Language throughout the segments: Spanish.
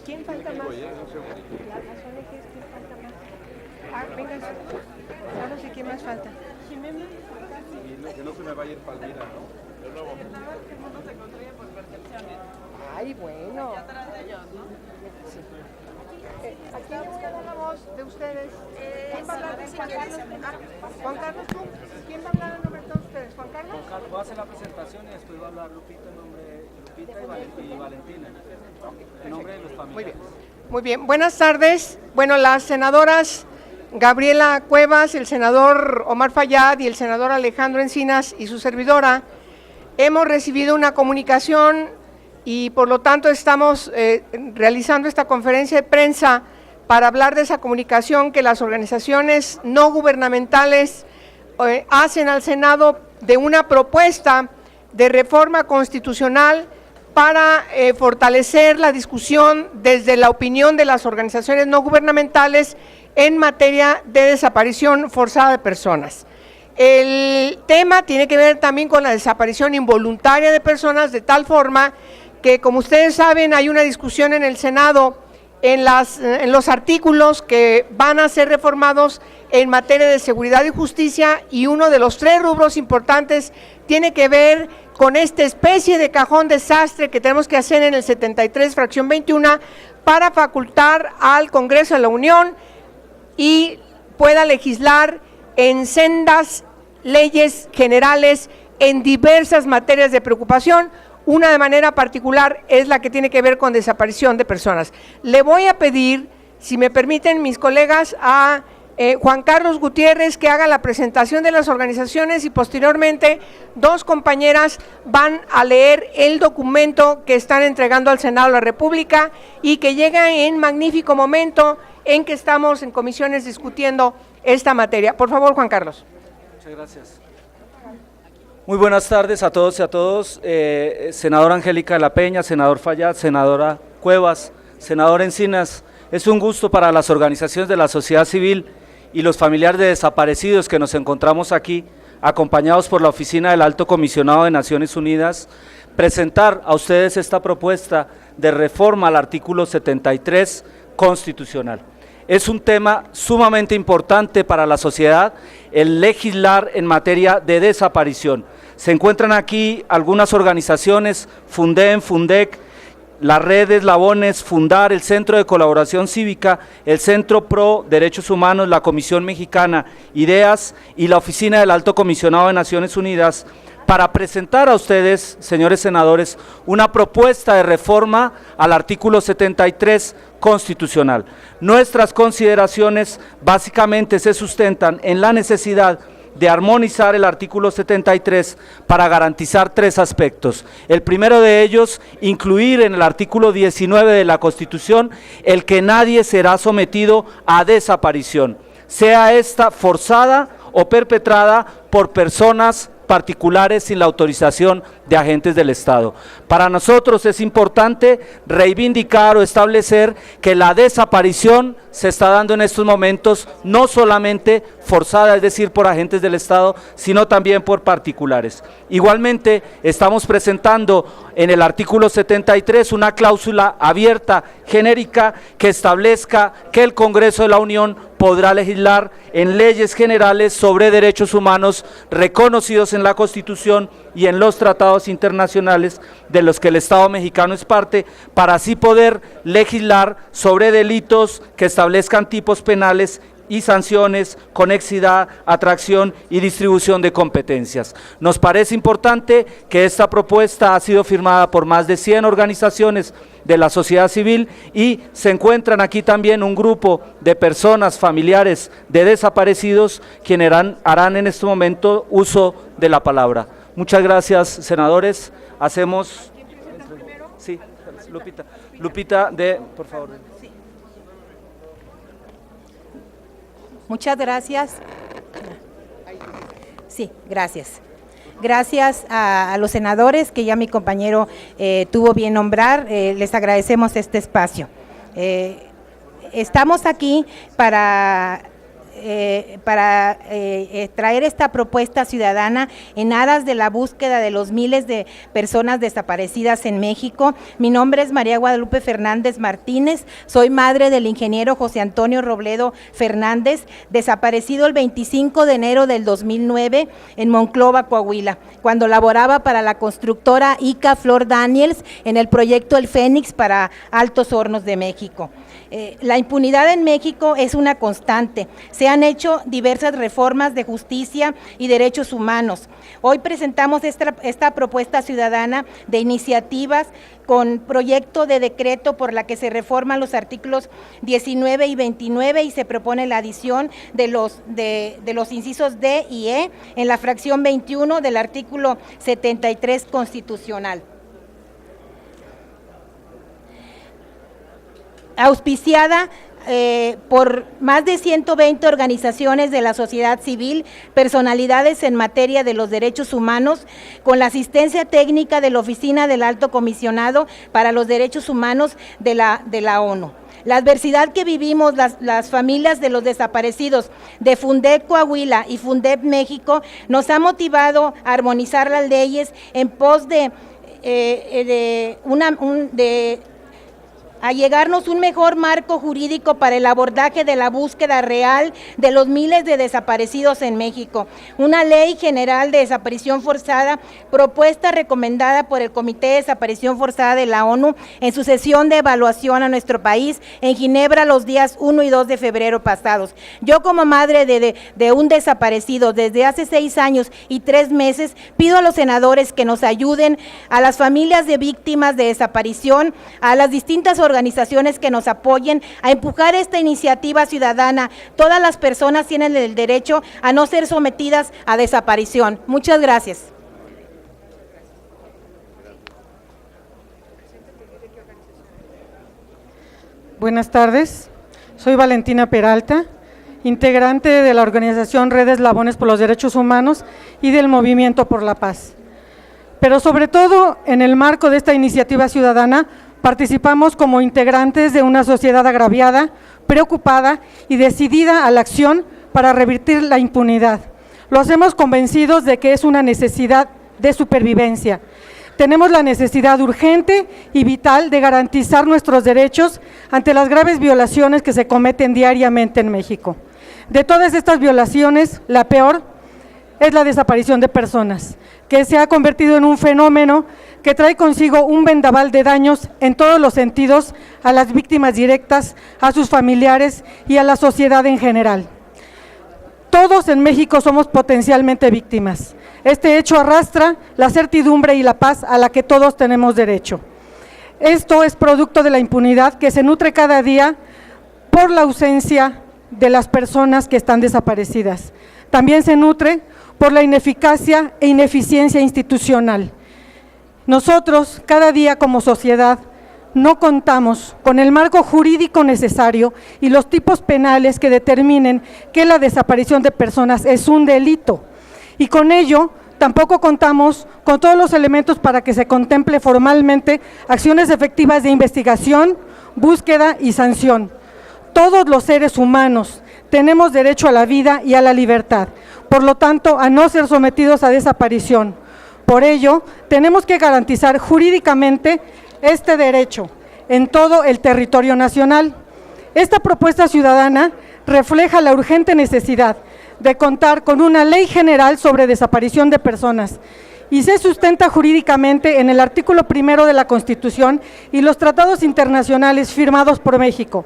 ¿Quién falta más? Las ONGs, ¿quién falta más? Venga, vamos, ¿y quién más falta? Jimena. Que no se me vaya a ir Palmira, ¿no? El mundo se construye por percepciones. Ay, bueno. Y atrás de ellos, ¿no? Sí. ¿A quién le voy a dar la voz de ustedes? ¿Quién va a hablar? Juan Carlos. Juan Carlos, ¿tú? ¿Quién va a hablar en nombre de todos ustedes? ¿Juan Carlos? Juan Carlos va a hacer la presentación y después va a hablar Lupita en nombre de Lupita y Valentina, en nombre de los familiares. Muy bien. Muy bien. Buenas tardes. Bueno, las senadoras Gabriela Cuevas, el senador Omar Fayad y el senador Alejandro Encinas y su servidora hemos recibido una comunicación y por lo tanto estamos realizando esta conferencia de prensa para hablar de esa comunicación que las organizaciones no gubernamentales hacen al Senado de una propuesta de reforma constitucional para fortalecer la discusión desde la opinión de las organizaciones no gubernamentales en materia de desaparición forzada de personas. El tema tiene que ver también con la desaparición involuntaria de personas, de tal forma que, como ustedes saben, hay una discusión en el Senado en los artículos que van a ser reformados en materia de seguridad y justicia, y uno de los 3 rubros importantes tiene que ver con esta especie de cajón desastre que tenemos que hacer en el 73, fracción 21, para facultar al Congreso de la Unión y pueda legislar en sendas leyes generales en diversas materias de preocupación. Una de manera particular es la que tiene que ver con desaparición de personas. Le voy a pedir, si me permiten mis colegas, a Juan Carlos Gutiérrez que haga la presentación de las organizaciones y posteriormente 2 compañeras van a leer el documento que están entregando al Senado de la República y que llega en magnífico momento en que estamos en comisiones discutiendo esta materia. Por favor, Juan Carlos. Muchas gracias. Muy buenas tardes a todos y a todos. Senadora Angélica de la Peña, senador Fayad, senadora Cuevas, senador Encinas. Es un gusto para las organizaciones de la sociedad civil y los familiares de desaparecidos que nos encontramos aquí, acompañados por la Oficina del Alto Comisionado de Naciones Unidas, presentar a ustedes esta propuesta de reforma al artículo 73 constitucional. Es un tema sumamente importante para la sociedad, el legislar en materia de desaparición. Se encuentran aquí algunas organizaciones, FUNDEM, FUNDEC, la red Eslabones, Fundar, el Centro de Colaboración Cívica, el Centro Pro Derechos Humanos, la Comisión Mexicana, IDEAS y la Oficina del Alto Comisionado de Naciones Unidas, para presentar a ustedes, señores senadores, una propuesta de reforma al artículo 73 constitucional. Nuestras consideraciones básicamente se sustentan en la necesidad de armonizar el artículo 73 para garantizar 3 aspectos. El primero de ellos, incluir en el artículo 19 de la Constitución el que nadie será sometido a desaparición, sea esta forzada o perpetrada por personas particulares sin la autorización de agentes del Estado. Para nosotros es importante reivindicar o establecer que la desaparición se está dando en estos momentos no solamente forzada, es decir, por agentes del Estado, sino también por particulares. Igualmente, estamos presentando en el artículo 73 una cláusula abierta, genérica, que establezca que el Congreso de la Unión podrá legislar en leyes generales sobre derechos humanos reconocidos en la Constitución y en los tratados internacionales de los que el Estado mexicano es parte, para así poder legislar sobre delitos que establezcan tipos penales y sanciones, conexidad, atracción y distribución de competencias. Nos parece importante que esta propuesta ha sido firmada por más de 100 organizaciones de la sociedad civil y se encuentran aquí también un grupo de personas familiares de desaparecidos quienes harán en este momento uso de la palabra. Muchas gracias, senadores. Hacemos… ¿Quién presenta primero? Sí, Lupita. Lupita, por favor. Muchas gracias. Sí, gracias. Gracias a los senadores que ya mi compañero tuvo bien nombrar, les agradecemos este espacio. Estamos aquí para traer esta propuesta ciudadana en aras de la búsqueda de los miles de personas desaparecidas en México. Mi nombre es María Guadalupe Fernández Martínez, soy madre del ingeniero José Antonio Robledo Fernández, desaparecido el 25 de enero del 2009 en Monclova, Coahuila, cuando laboraba para la constructora ICA Flor Daniels en el proyecto El Fénix para Altos Hornos de México. La impunidad en México es una constante. Se han hecho diversas reformas de justicia y derechos humanos. Hoy presentamos esta propuesta ciudadana de iniciativas con proyecto de decreto por la que se reforman los artículos 19 y 29 y se propone la adición de los incisos D y E en la fracción 21 del artículo 73 constitucional. Auspiciada por más de 120 organizaciones de la sociedad civil, personalidades en materia de los derechos humanos, con la asistencia técnica de la Oficina del Alto Comisionado para los Derechos Humanos de la ONU. La adversidad que vivimos las familias de los desaparecidos de Fundeb Coahuila y Fundeb México nos ha motivado a armonizar las leyes en pos de a llegarnos un mejor marco jurídico para el abordaje de la búsqueda real de los miles de desaparecidos en México. Una ley general de desaparición forzada, propuesta recomendada por el Comité de Desaparición Forzada de la ONU en su sesión de evaluación a nuestro país en Ginebra los días 1 y 2 de febrero pasados. Yo, como madre de un desaparecido desde hace 6 años y 3 meses, pido a los senadores que nos ayuden, a las familias de víctimas de desaparición, a las distintas organizaciones que nos apoyen a empujar esta iniciativa ciudadana. Todas las personas tienen el derecho a no ser sometidas a desaparición. Muchas gracias. Buenas tardes, soy Valentina Peralta, integrante de la organización Red Eslabones por los Derechos Humanos y del Movimiento por la Paz. Pero sobre todo, en el marco de esta iniciativa ciudadana, participamos como integrantes de una sociedad agraviada, preocupada y decidida a la acción para revertir la impunidad. Lo hacemos convencidos de que es una necesidad de supervivencia. Tenemos la necesidad urgente y vital de garantizar nuestros derechos ante las graves violaciones que se cometen diariamente en México. De todas estas violaciones, la peor es la desaparición de personas, que se ha convertido en un fenómeno que trae consigo un vendaval de daños en todos los sentidos a las víctimas directas, a sus familiares y a la sociedad en general. Todos en México somos potencialmente víctimas. Este hecho arrastra la certidumbre y la paz a la que todos tenemos derecho. Esto es producto de la impunidad que se nutre cada día por la ausencia de las personas que están desaparecidas. También se nutre por la ineficacia e ineficiencia institucional. Nosotros, cada día como sociedad, no contamos con el marco jurídico necesario y los tipos penales que determinen que la desaparición de personas es un delito. Y con ello, tampoco contamos con todos los elementos para que se contemple formalmente acciones efectivas de investigación, búsqueda y sanción. Todos los seres humanos tenemos derecho a la vida y a la libertad, por lo tanto, a no ser sometidos a desaparición. Por ello, tenemos que garantizar jurídicamente este derecho en todo el territorio nacional. Esta propuesta ciudadana refleja la urgente necesidad de contar con una ley general sobre desaparición de personas y se sustenta jurídicamente en el artículo 1 de la Constitución y los tratados internacionales firmados por México.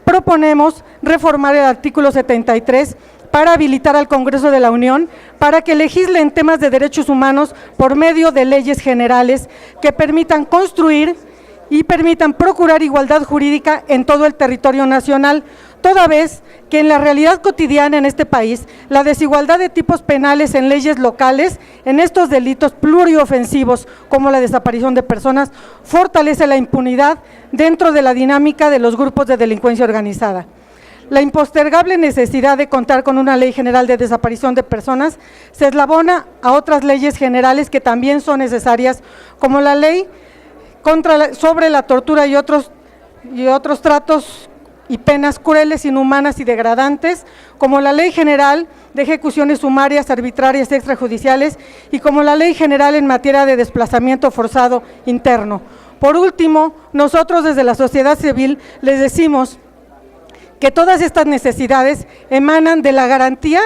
Proponemos reformar el artículo 73 para habilitar al Congreso de la Unión para que legisle en temas de derechos humanos por medio de leyes generales que permitan construir y permitan procurar igualdad jurídica en todo el territorio nacional, toda vez que en la realidad cotidiana en este país, la desigualdad de tipos penales en leyes locales, en estos delitos pluriofensivos como la desaparición de personas, fortalece la impunidad dentro de la dinámica de los grupos de delincuencia organizada. La impostergable necesidad de contar con una ley general de desaparición de personas se eslabona a otras leyes generales que también son necesarias, como la ley sobre la tortura y otros tratos y penas crueles, inhumanas y degradantes, como la Ley General de Ejecuciones Sumarias, Arbitrarias y Extrajudiciales y como la Ley General en materia de desplazamiento forzado interno. Por último, nosotros desde la sociedad civil les decimos que todas estas necesidades emanan de la garantía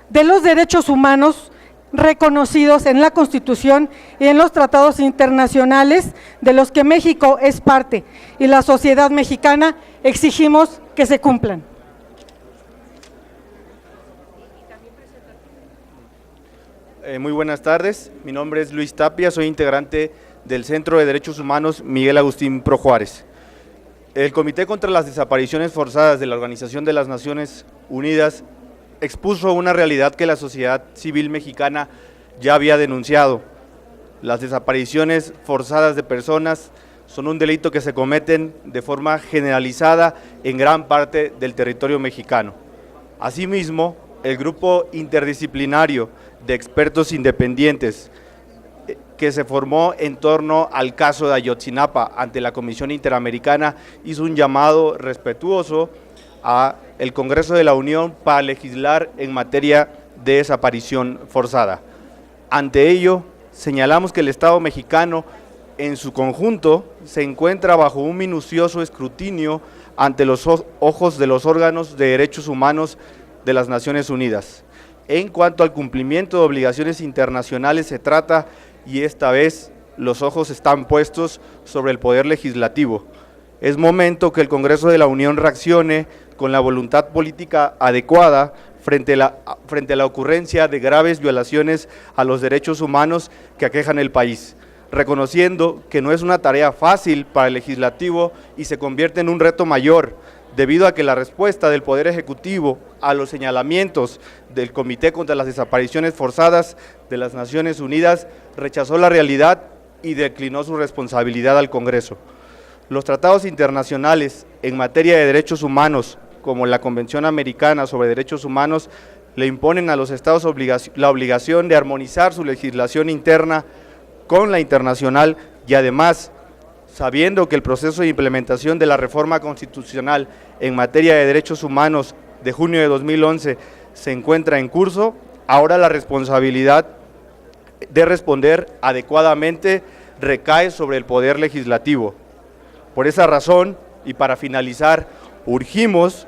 de los derechos humanos reconocidos en la Constitución y en los tratados internacionales de los que México es parte y la sociedad mexicana exigimos que se cumplan. Muy buenas tardes, mi nombre es Luis Tapia, soy integrante del Centro de Derechos Humanos Miguel Agustín Pro Juárez. El Comité contra las Desapariciones Forzadas de la Organización de las Naciones Unidas expuso una realidad que la sociedad civil mexicana ya había denunciado. Las desapariciones forzadas de personas son un delito que se cometen de forma generalizada en gran parte del territorio mexicano. Asimismo, el grupo interdisciplinario de expertos independientes que se formó en torno al caso de Ayotzinapa ante la Comisión Interamericana hizo un llamado respetuoso a el Congreso de la Unión para legislar en materia de desaparición forzada. Ante ello, señalamos que el Estado mexicano en su conjunto se encuentra bajo un minucioso escrutinio ante los ojos de los órganos de derechos humanos de las Naciones Unidas. En cuanto al cumplimiento de obligaciones internacionales se trata, y esta vez los ojos están puestos sobre el Poder Legislativo. Es momento que el Congreso de la Unión reaccione con la voluntad política adecuada frente a la ocurrencia de graves violaciones a los derechos humanos que aquejan el país, reconociendo que no es una tarea fácil para el legislativo y se convierte en un reto mayor, debido a que la respuesta del Poder Ejecutivo a los señalamientos del Comité contra las Desapariciones Forzadas de las Naciones Unidas rechazó la realidad y declinó su responsabilidad al Congreso. Los tratados internacionales en materia de derechos humanos, como la Convención Americana sobre Derechos Humanos, le imponen a los estados la obligación de armonizar su legislación interna con la internacional y además, sabiendo que el proceso de implementación de la reforma constitucional en materia de derechos humanos de junio de 2011 se encuentra en curso, ahora la responsabilidad de responder adecuadamente recae sobre el Poder Legislativo. Por esa razón, y para finalizar, urgimos,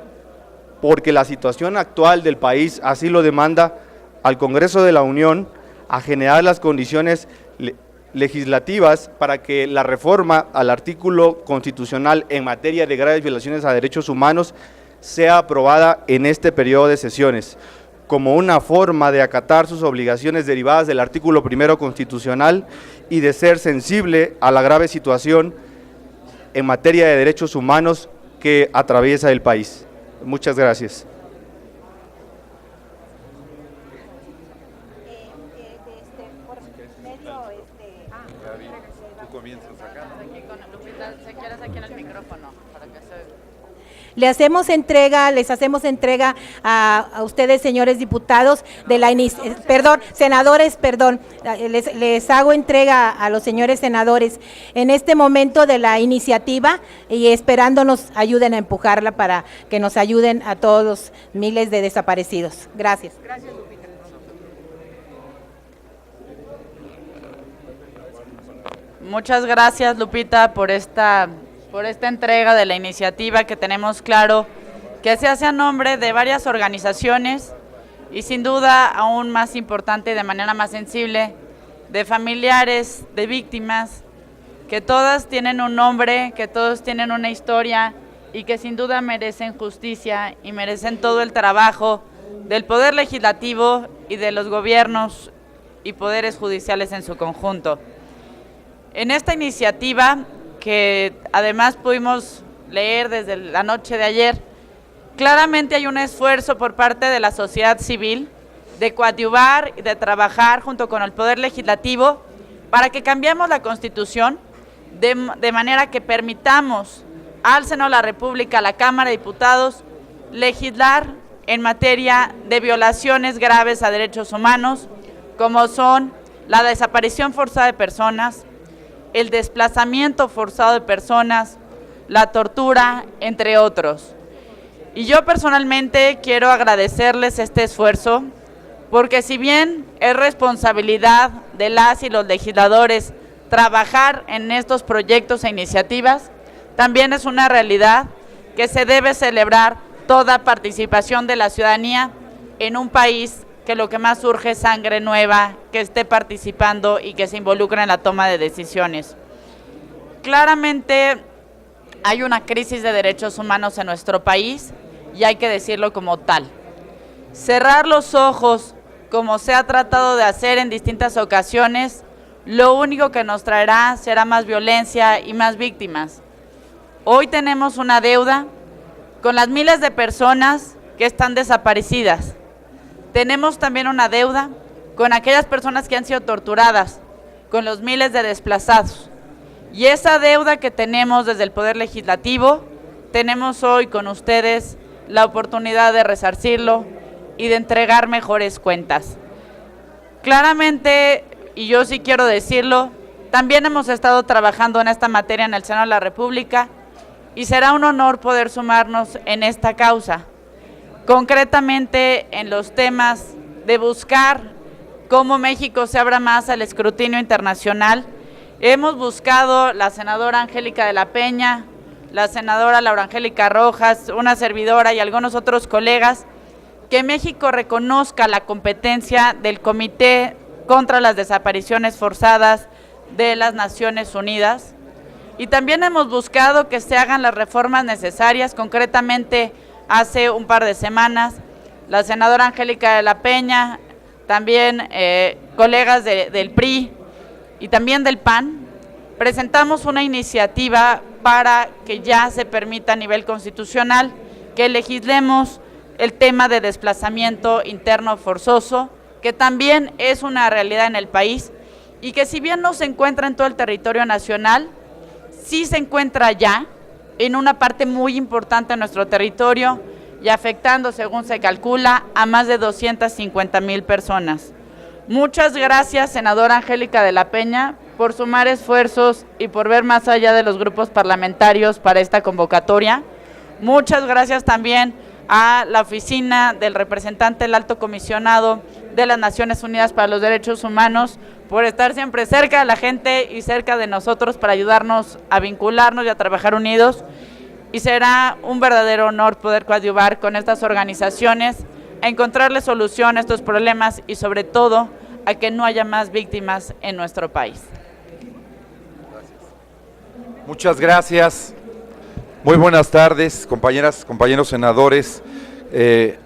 porque la situación actual del país así lo demanda, al Congreso de la Unión a generar las condiciones legislativas para que la reforma al artículo constitucional en materia de graves violaciones a derechos humanos sea aprobada en este periodo de sesiones, como una forma de acatar sus obligaciones derivadas del artículo 1 constitucional y de ser sensible a la grave situación en materia de derechos humanos que atraviesa el país. Muchas gracias. Tú comienzas acá, ¿no? Aquí con Lupita, si quieres aquí en el micrófono, para que se... Les hacemos entrega a ustedes, señores diputados, de la senadores, les hago entrega a los señores senadores en este momento de la iniciativa y esperando nos ayuden a empujarla para que nos ayuden a todos los miles de desaparecidos. Gracias. Gracias, Lupita. Muchas gracias, Lupita, por esta entrega de la iniciativa, que tenemos claro que se hace a nombre de varias organizaciones y sin duda aún más importante, de manera más sensible, de familiares, de víctimas, que todas tienen un nombre, que todos tienen una historia y que sin duda merecen justicia y merecen todo el trabajo del Poder Legislativo y de los gobiernos y poderes judiciales en su conjunto. En esta iniciativa, que además pudimos leer desde la noche de ayer, claramente hay un esfuerzo por parte de la sociedad civil de coadyuvar y de trabajar junto con el Poder Legislativo para que cambiemos la Constitución de manera que permitamos al Senado de la República, a la Cámara de Diputados, legislar en materia de violaciones graves a derechos humanos, como son la desaparición forzada de personas, el desplazamiento forzado de personas, la tortura, entre otros. Y yo personalmente quiero agradecerles este esfuerzo, porque si bien es responsabilidad de las y los legisladores trabajar en estos proyectos e iniciativas, también es una realidad que se debe celebrar toda participación de la ciudadanía en un país que lo que más urge es sangre nueva, que esté participando y que se involucre en la toma de decisiones. Claramente hay una crisis de derechos humanos en nuestro país y hay que decirlo como tal. Cerrar los ojos, como se ha tratado de hacer en distintas ocasiones, lo único que nos traerá será más violencia y más víctimas. Hoy tenemos una deuda con las miles de personas que están desaparecidas. Tenemos también una deuda con aquellas personas que han sido torturadas, con los miles de desplazados. Y esa deuda que tenemos desde el Poder Legislativo, tenemos hoy con ustedes la oportunidad de resarcirlo y de entregar mejores cuentas. Claramente, y yo sí quiero decirlo, también hemos estado trabajando en esta materia en el Senado de la República y será un honor poder sumarnos en esta causa, concretamente en los temas de buscar cómo México se abra más al escrutinio internacional. Hemos buscado, la senadora Angélica de la Peña, la senadora Laura Angélica Rojas, una servidora y algunos otros colegas, que México reconozca la competencia del Comité contra las Desapariciones Forzadas de las Naciones Unidas. Y también hemos buscado que se hagan las reformas necesarias, concretamente hace un par de semanas, la senadora Angélica de la Peña, también colegas del PRI y también del PAN, presentamos una iniciativa para que ya se permita a nivel constitucional que legislemos el tema de desplazamiento interno forzoso, que también es una realidad en el país y que si bien no se encuentra en todo el territorio nacional, sí se encuentra ya en una parte muy importante de nuestro territorio y afectando, según se calcula, a más de 250,000 personas. Muchas gracias, senadora Angélica de la Peña, por sumar esfuerzos y por ver más allá de los grupos parlamentarios para esta convocatoria. Muchas gracias también a la oficina del representante del Alto Comisionado de las Naciones Unidas para los Derechos Humanos por estar siempre cerca de la gente y cerca de nosotros para ayudarnos a vincularnos y a trabajar unidos. Y será un verdadero honor poder coadyuvar con estas organizaciones a encontrarle solución a estos problemas y sobre todo a que no haya más víctimas en nuestro país. Muchas gracias. Muy buenas tardes, compañeras, compañeros senadores,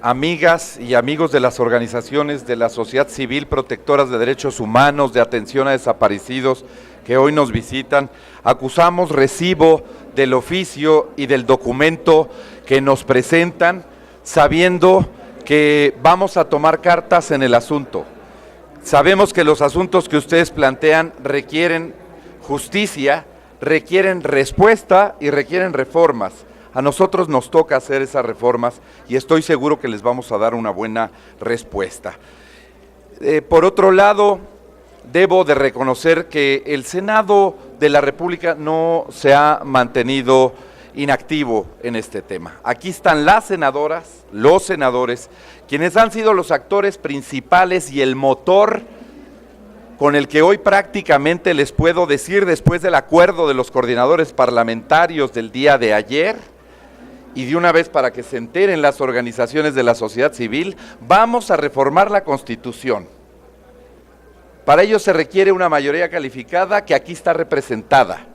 amigas y amigos de las organizaciones de la sociedad civil protectoras de derechos humanos, de atención a desaparecidos que hoy nos visitan. Acusamos recibo del oficio y del documento que nos presentan, sabiendo que vamos a tomar cartas en el asunto. Sabemos que los asuntos que ustedes plantean requieren justicia, requieren respuesta y requieren reformas. A nosotros nos toca hacer esas reformas y estoy seguro que les vamos a dar una buena respuesta. Por otro lado, debo de reconocer que el Senado de la República no se ha mantenido inactivo en este tema. Aquí están las senadoras, los senadores, quienes han sido los actores principales y el motor con el que hoy prácticamente les puedo decir, después del acuerdo de los coordinadores parlamentarios del día de ayer, y de una vez para que se enteren las organizaciones de la sociedad civil, vamos a reformar la Constitución. Para ello se requiere una mayoría calificada que aquí está representada.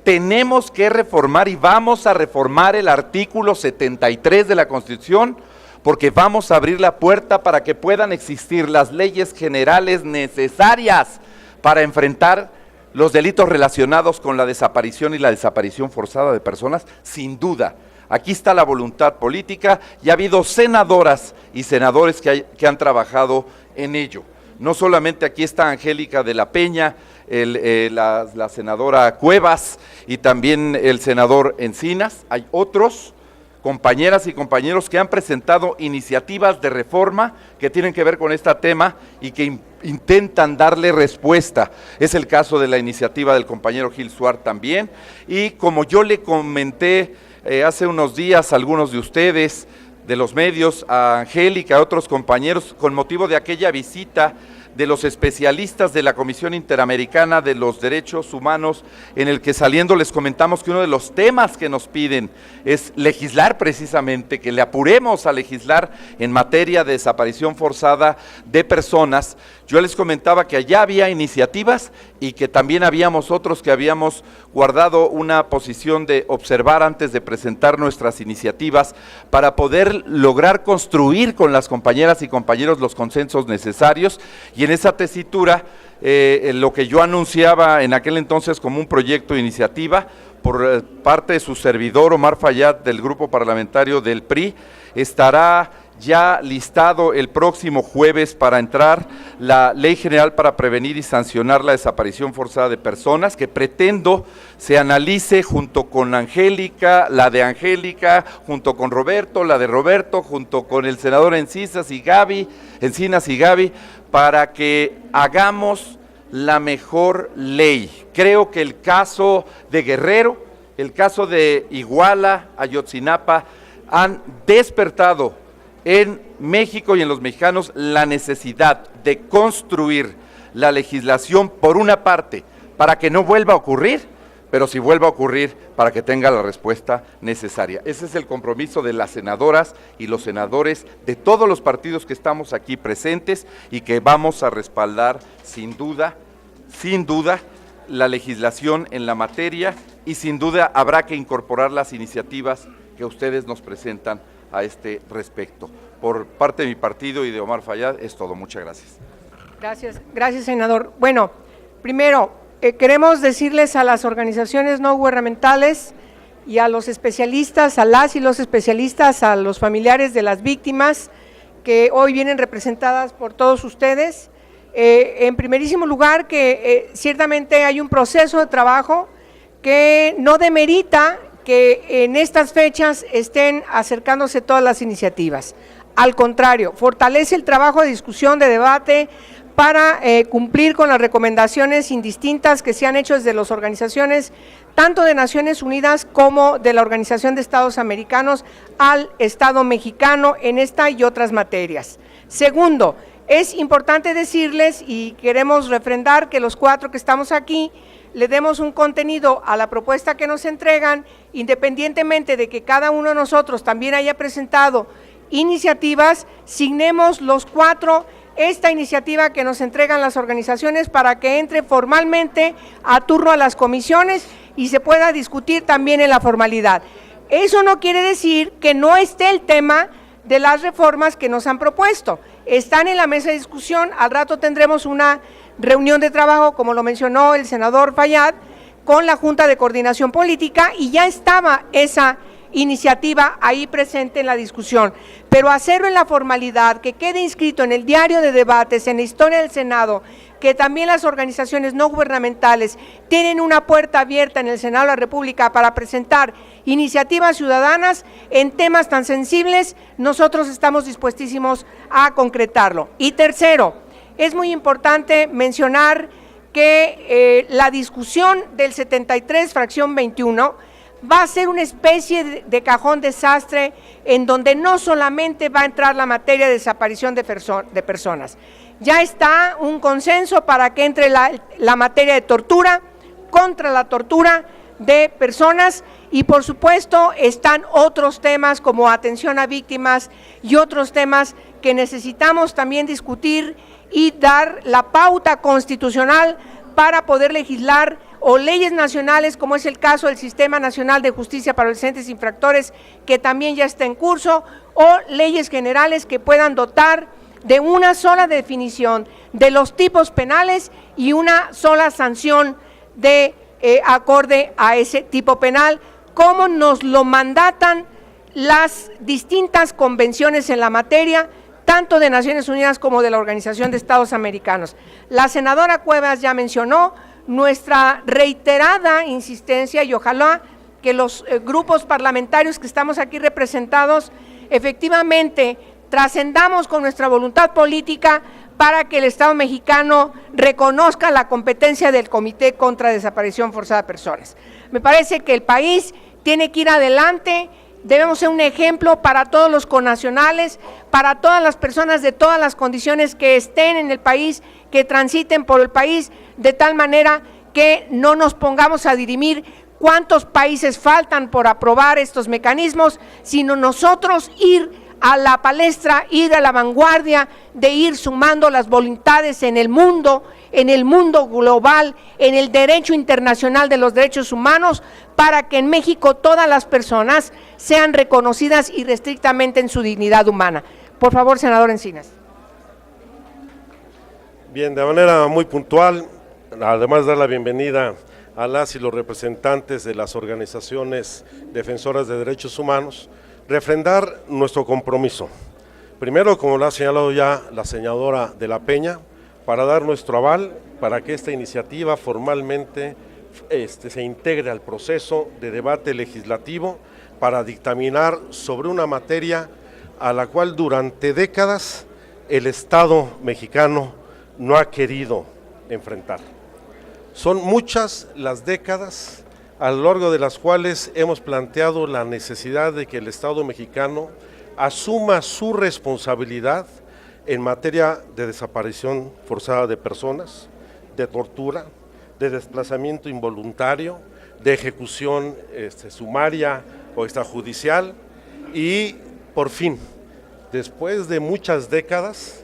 Tenemos que reformar y vamos a reformar el artículo 73 de la Constitución, porque vamos a abrir la puerta para que puedan existir las leyes generales necesarias para enfrentar los delitos relacionados con la desaparición y la desaparición forzada de personas, sin duda. Aquí está la voluntad política y ha habido senadoras y senadores que han trabajado en ello. No solamente aquí está Angélica de la Peña, la senadora Cuevas y también el senador Encinas, hay otros compañeras y compañeros que han presentado iniciativas de reforma que tienen que ver con este tema y que intentan darle respuesta. Es el caso de la iniciativa del compañero Gil Suar también, y como yo le comenté hace unos días algunos de ustedes, de los medios, a Angélica, a otros compañeros, con motivo de aquella visita de los especialistas de la Comisión Interamericana de los Derechos Humanos, en el que saliendo les comentamos que uno de los temas que nos piden es legislar precisamente, que le apuremos a legislar en materia de desaparición forzada de personas. Yo les comentaba que allá había iniciativas y que también habíamos otros que habíamos guardado una posición de observar antes de presentar nuestras iniciativas para poder lograr construir con las compañeras y compañeros los consensos necesarios, y en esa tesitura lo que yo anunciaba en aquel entonces como un proyecto de iniciativa por parte de su servidor Omar Fayad del grupo parlamentario del PRI, estará ya listado el próximo jueves para entrar la Ley General para prevenir y sancionar la desaparición forzada de personas, que pretendo se analice junto con Angélica, la de Angélica, junto con Roberto, la de Roberto, junto con el senador Encinas y Gaby, para que hagamos la mejor ley. Creo que el caso de Guerrero, el caso de Iguala, Ayotzinapa, han despertado en México y en los mexicanos la necesidad de construir la legislación, por una parte, para que no vuelva a ocurrir, pero si vuelva a ocurrir, para que tenga la respuesta necesaria. Ese es el compromiso de las senadoras y los senadores de todos los partidos que estamos aquí presentes y que vamos a respaldar sin duda, la legislación en la materia, y sin duda habrá que incorporar las iniciativas que ustedes nos presentan a este respecto. Por parte de mi partido y de Omar Fayad es todo. Muchas gracias. Gracias, senador. Bueno, primero, queremos decirles a las organizaciones no gubernamentales y a los especialistas, a las y los especialistas, a los familiares de las víctimas que hoy vienen representadas por todos ustedes, en primerísimo lugar que ciertamente hay un proceso de trabajo que no demerita que en estas fechas estén acercándose todas las iniciativas. Al contrario, fortalece el trabajo de discusión, de debate, para cumplir con las recomendaciones indistintas que se han hecho desde las organizaciones, tanto de Naciones Unidas como de la Organización de Estados Americanos, al Estado mexicano en esta y otras materias. Segundo, es importante decirles, y queremos refrendar que los cuatro que estamos aquí, le demos un contenido a la propuesta que nos entregan, independientemente de que cada uno de nosotros también haya presentado iniciativas, signemos los cuatro esta iniciativa que nos entregan las organizaciones para que entre formalmente a turno a las comisiones y se pueda discutir también en la formalidad. Eso no quiere decir que no esté el tema de las reformas que nos han propuesto, están en la mesa de discusión. Al rato tendremos una reunión de trabajo, como lo mencionó el senador Fayad, con la Junta de Coordinación Política, y ya estaba esa iniciativa ahí presente en la discusión, pero hacerlo en la formalidad, que quede inscrito en el diario de debates, en la historia del Senado, que también las organizaciones no gubernamentales tienen una puerta abierta en el Senado de la República para presentar iniciativas ciudadanas en temas tan sensibles, nosotros estamos dispuestísimos a concretarlo. Y tercero, es muy importante mencionar que la discusión del 73, fracción 21, va a ser una especie de cajón desastre en donde no solamente va a entrar la materia de desaparición de personas, ya está un consenso para que entre la materia de tortura, contra la tortura de personas, y por supuesto están otros temas como atención a víctimas y otros temas que necesitamos también discutir y dar la pauta constitucional para poder legislar, o leyes nacionales, como es el caso del Sistema Nacional de Justicia para Adolescentes Infractores, que también ya está en curso, o leyes generales que puedan dotar de una sola definición de los tipos penales y una sola sanción de acorde a ese tipo penal, como nos lo mandatan las distintas convenciones en la materia, tanto de Naciones Unidas como de la Organización de Estados Americanos. La senadora Cuevas ya mencionó nuestra reiterada insistencia, y ojalá que los grupos parlamentarios que estamos aquí representados efectivamente trascendamos con nuestra voluntad política para que el Estado mexicano reconozca la competencia del Comité contra Desaparición Forzada de Personas. Me parece que el país tiene que ir adelante. Debemos ser un ejemplo para todos los connacionales, para todas las personas de todas las condiciones que estén en el país, que transiten por el país, de tal manera que no nos pongamos a dirimir cuántos países faltan por aprobar estos mecanismos, sino nosotros ir a la palestra, ir a la vanguardia, de ir sumando las voluntades en el mundo global, en el derecho internacional de los derechos humanos, para que en México todas las personas sean reconocidas irrestrictamente en su dignidad humana. Por favor, senador Encinas. Bien, de manera muy puntual, además de dar la bienvenida a las y los representantes de las organizaciones defensoras de derechos humanos, refrendar nuestro compromiso. Primero, como lo ha señalado ya la senadora de la Peña, para dar nuestro aval para que esta iniciativa formalmente se integre al proceso de debate legislativo para dictaminar sobre una materia a la cual durante décadas el Estado mexicano no ha querido enfrentar. Son muchas las décadas a lo largo de las cuales hemos planteado la necesidad de que el Estado mexicano asuma su responsabilidad en materia de desaparición forzada de personas, de tortura, de desplazamiento involuntario, de ejecución sumaria o extrajudicial, y por fin, después de muchas décadas,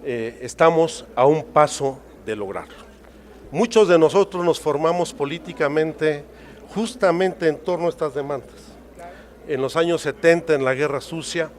estamos a un paso de lograrlo. Muchos de nosotros nos formamos políticamente justamente en torno a estas demandas. En los años 70, en la Guerra Sucia,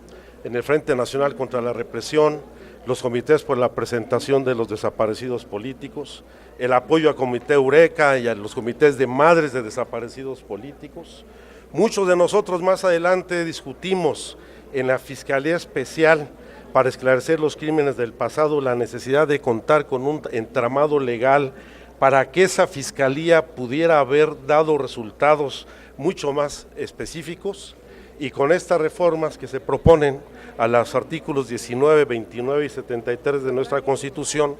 en el Frente Nacional contra la Represión, los comités por la presentación de los desaparecidos políticos, el apoyo a Comité Eureka y a los comités de madres de desaparecidos políticos. Muchos de nosotros más adelante discutimos en la Fiscalía Especial para esclarecer los crímenes del pasado la necesidad de contar con un entramado legal para que esa fiscalía pudiera haber dado resultados mucho más específicos, y con estas reformas que se proponen a los artículos 19, 29 y 73 de nuestra Constitución,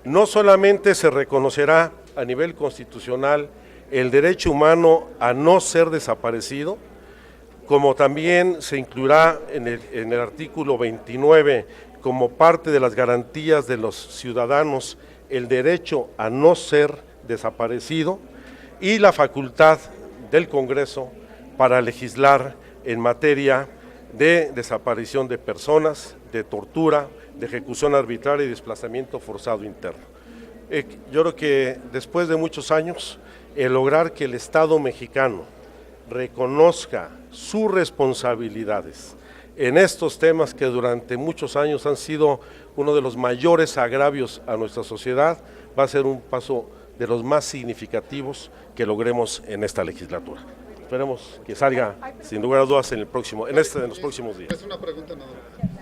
no solamente se reconocerá a nivel constitucional el derecho humano a no ser desaparecido, como también se incluirá en el artículo 29 como parte de las garantías de los ciudadanos el derecho a no ser desaparecido y la facultad del Congreso para legislar en materia de desaparición de personas, de tortura, de ejecución arbitraria y desplazamiento forzado interno. Yo creo que después de muchos años, el lograr que el Estado mexicano reconozca sus responsabilidades en estos temas que durante muchos años han sido uno de los mayores agravios a nuestra sociedad, va a ser un paso de los más significativos que logremos en esta legislatura. Esperemos que salga sin lugar a dudas en los próximos días.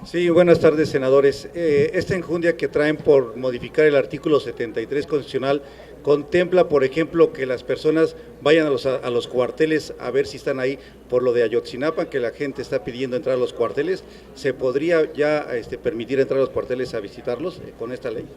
Sí, buenas tardes, senadores. Esta enjundia que traen por modificar el artículo 73 constitucional contempla, por ejemplo, que las personas vayan a los cuarteles a ver si están ahí por lo de Ayotzinapa, que la gente está pidiendo entrar a los cuarteles. ¿Se podría ya permitir entrar a los cuarteles a visitarlos con esta ley?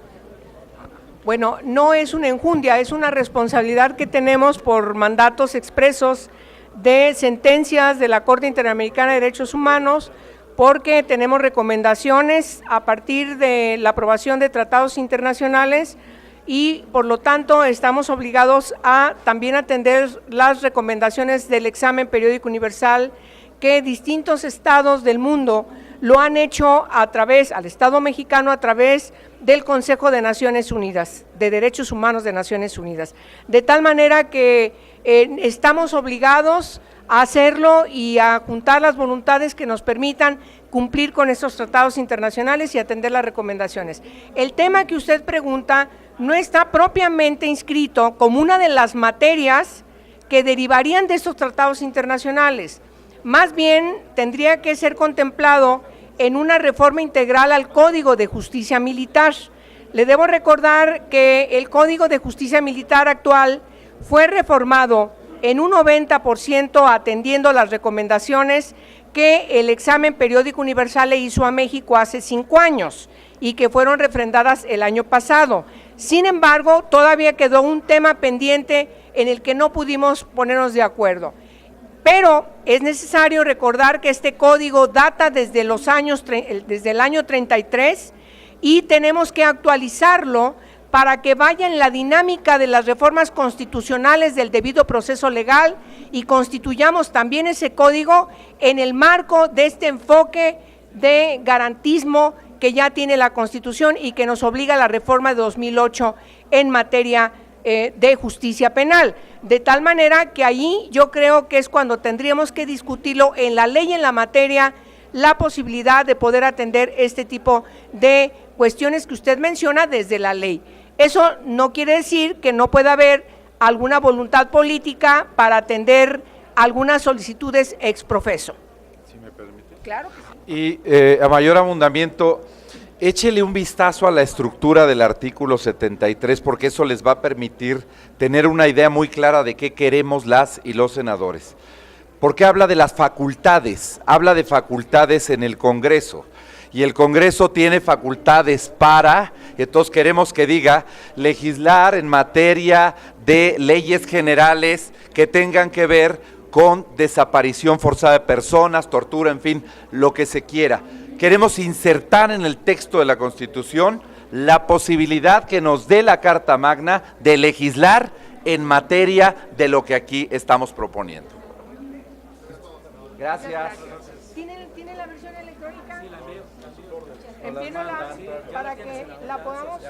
Bueno, no es una enjundia, es una responsabilidad que tenemos por mandatos expresos de sentencias de la Corte Interamericana de Derechos Humanos, porque tenemos recomendaciones a partir de la aprobación de tratados internacionales y por lo tanto estamos obligados a también atender las recomendaciones del examen periódico universal que distintos estados del mundo lo han hecho al Estado mexicano a través del Consejo de Naciones Unidas, de Derechos Humanos de Naciones Unidas, de tal manera que estamos obligados a hacerlo y a juntar las voluntades que nos permitan cumplir con estos tratados internacionales y atender las recomendaciones. El tema que usted pregunta no está propiamente inscrito como una de las materias que derivarían de estos tratados internacionales, más bien tendría que ser contemplado en una reforma integral al Código de Justicia Militar. Le debo recordar que el Código de Justicia Militar actual fue reformado en un 90% atendiendo las recomendaciones que el examen periódico universal le hizo a México hace 5 años y que fueron refrendadas el año pasado. Sin embargo, todavía quedó un tema pendiente en el que no pudimos ponernos de acuerdo. Pero es necesario recordar que este código data desde el año 33 y tenemos que actualizarlo para que vaya en la dinámica de las reformas constitucionales del debido proceso legal y constituyamos también ese código en el marco de este enfoque de garantismo que ya tiene la Constitución y que nos obliga a la reforma de 2008 en materia de justicia penal, de tal manera que ahí yo creo que es cuando tendríamos que discutirlo en la ley, en la materia, la posibilidad de poder atender este tipo de cuestiones que usted menciona desde la ley. Eso no quiere decir que no pueda haber alguna voluntad política para atender algunas solicitudes ex profeso. Si me permite. Claro que sí. Y a mayor abundamiento, échele un vistazo a la estructura del artículo 73 porque eso les va a permitir tener una idea muy clara de qué queremos las y los senadores. Porque habla de las facultades, habla de facultades en el Congreso. Y el Congreso tiene facultades para, entonces queremos que diga, legislar en materia de leyes generales que tengan que ver con desaparición forzada de personas, tortura, en fin, lo que se quiera. Queremos insertar en el texto de la Constitución la posibilidad que nos dé la Carta Magna de legislar en materia de lo que aquí estamos proponiendo. Gracias. ¿Tiene la versión electrónica? Sí, la envío. Envíenla para que la podamos,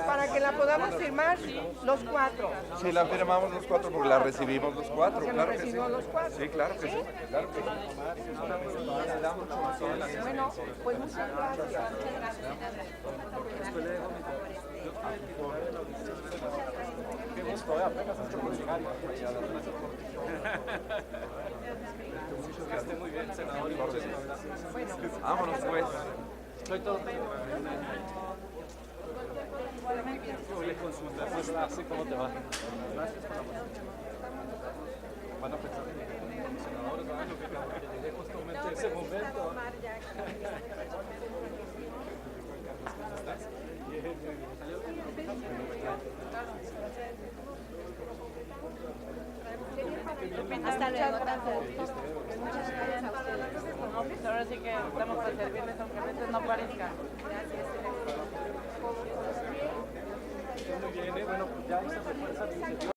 para que la podamos firmar los cuatro. Sí, la firmamos los cuatro porque la recibimos los cuatro, Porque claro la que sí. recibimos los cuatro. Sí, claro que sí, claro que sí. Bueno, pues muchas gracias. Vámonos pues. ¿Cómo te va? Ese momento. Hasta luego. Muchas gracias a ustedes. Ahora sí que estamos para servirles, aunque a veces no parezca. Muy bien, bueno, pues ya